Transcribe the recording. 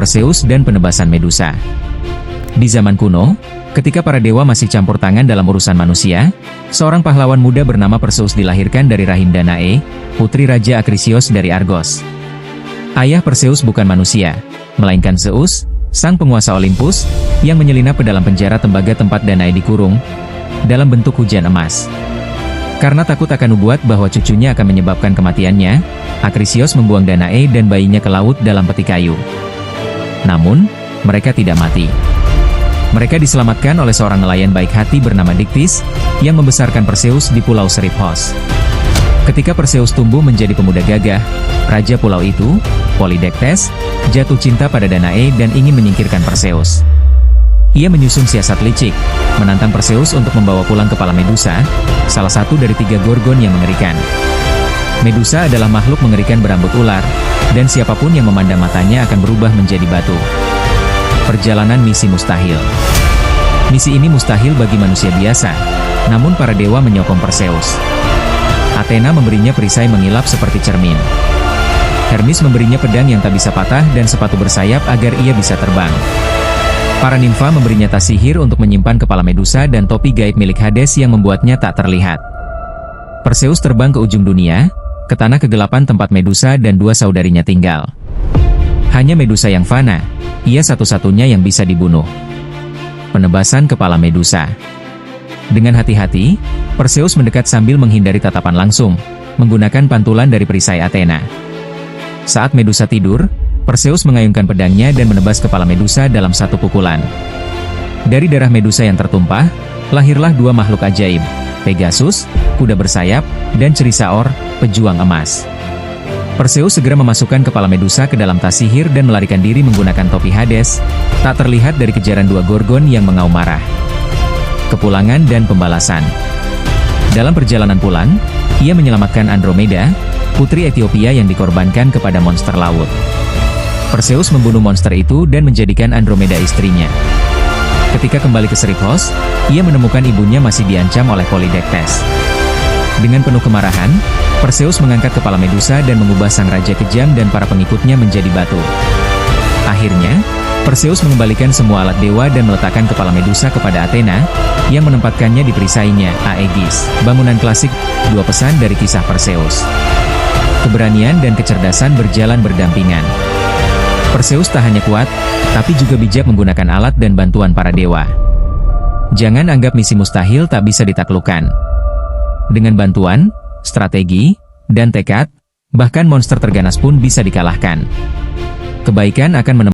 Perseus dan penebasan Medusa. Di zaman kuno, ketika para dewa masih campur tangan dalam urusan manusia, seorang pahlawan muda bernama Perseus dilahirkan dari rahim Danae, putri Raja Akrisios dari Argos. Ayah Perseus bukan manusia, melainkan Zeus, sang penguasa Olympus, yang menyelinap ke dalam penjara tembaga tempat Danae dikurung, dalam bentuk hujan emas. Karena takut akan nubuat bahwa cucunya akan menyebabkan kematiannya, Akrisios membuang Danae dan bayinya ke laut dalam peti kayu. Namun, mereka tidak mati. Mereka diselamatkan oleh seorang nelayan baik hati bernama Diktis, yang membesarkan Perseus di Pulau Seriphos. Ketika Perseus tumbuh menjadi pemuda gagah, raja pulau itu, Polydectes, jatuh cinta pada Danae dan ingin menyingkirkan Perseus. Ia menyusun siasat licik, menantang Perseus untuk membawa pulang kepala Medusa, salah satu dari 3 gorgon yang mengerikan. Medusa adalah makhluk mengerikan berambut ular, dan siapapun yang memandang matanya akan berubah menjadi batu. Perjalanan misi mustahil. Misi ini mustahil bagi manusia biasa, namun para dewa menyokong Perseus. Athena memberinya perisai mengilap seperti cermin. Hermes memberinya pedang yang tak bisa patah dan sepatu bersayap agar ia bisa terbang. Para nimfa memberinya tas sihir untuk menyimpan kepala Medusa dan topi gaib milik Hades yang membuatnya tak terlihat. Perseus terbang ke ujung dunia, ke tanah kegelapan tempat Medusa dan 2 saudarinya tinggal. Hanya Medusa yang fana, ia satu-satunya yang bisa dibunuh. Penebasan kepala Medusa. Dengan hati-hati, Perseus mendekat sambil menghindari tatapan langsung, menggunakan pantulan dari perisai Athena. Saat Medusa tidur, Perseus mengayunkan pedangnya dan menebas kepala Medusa dalam satu pukulan. Dari darah Medusa yang tertumpah, lahirlah 2 makhluk ajaib, Pegasus, kuda bersayap, dan Chrysaor, pejuang emas. Perseus segera memasukkan kepala Medusa ke dalam tas sihir dan melarikan diri menggunakan topi Hades, tak terlihat dari kejaran 2 gorgon yang mengaum marah. Kepulangan dan pembalasan. Dalam perjalanan pulang, ia menyelamatkan Andromeda, putri Ethiopia yang dikorbankan kepada monster laut. Perseus membunuh monster itu dan menjadikan Andromeda istrinya. Ketika kembali ke Seriphos, ia menemukan ibunya masih diancam oleh Polydectes. Dengan penuh kemarahan, Perseus mengangkat kepala Medusa dan mengubah sang raja kejam dan para pengikutnya menjadi batu. Akhirnya, Perseus mengembalikan semua alat dewa dan meletakkan kepala Medusa kepada Athena, yang menempatkannya di perisainya, Aegis. Bangunan klasik, 2 pesan dari kisah Perseus. Keberanian dan kecerdasan berjalan berdampingan. Perseus tak hanya kuat, tapi juga bijak menggunakan alat dan bantuan para dewa. Jangan anggap misi mustahil tak bisa ditaklukkan. Dengan bantuan, strategi, dan tekad, bahkan monster terganas pun bisa dikalahkan. Kebaikan akan menemukan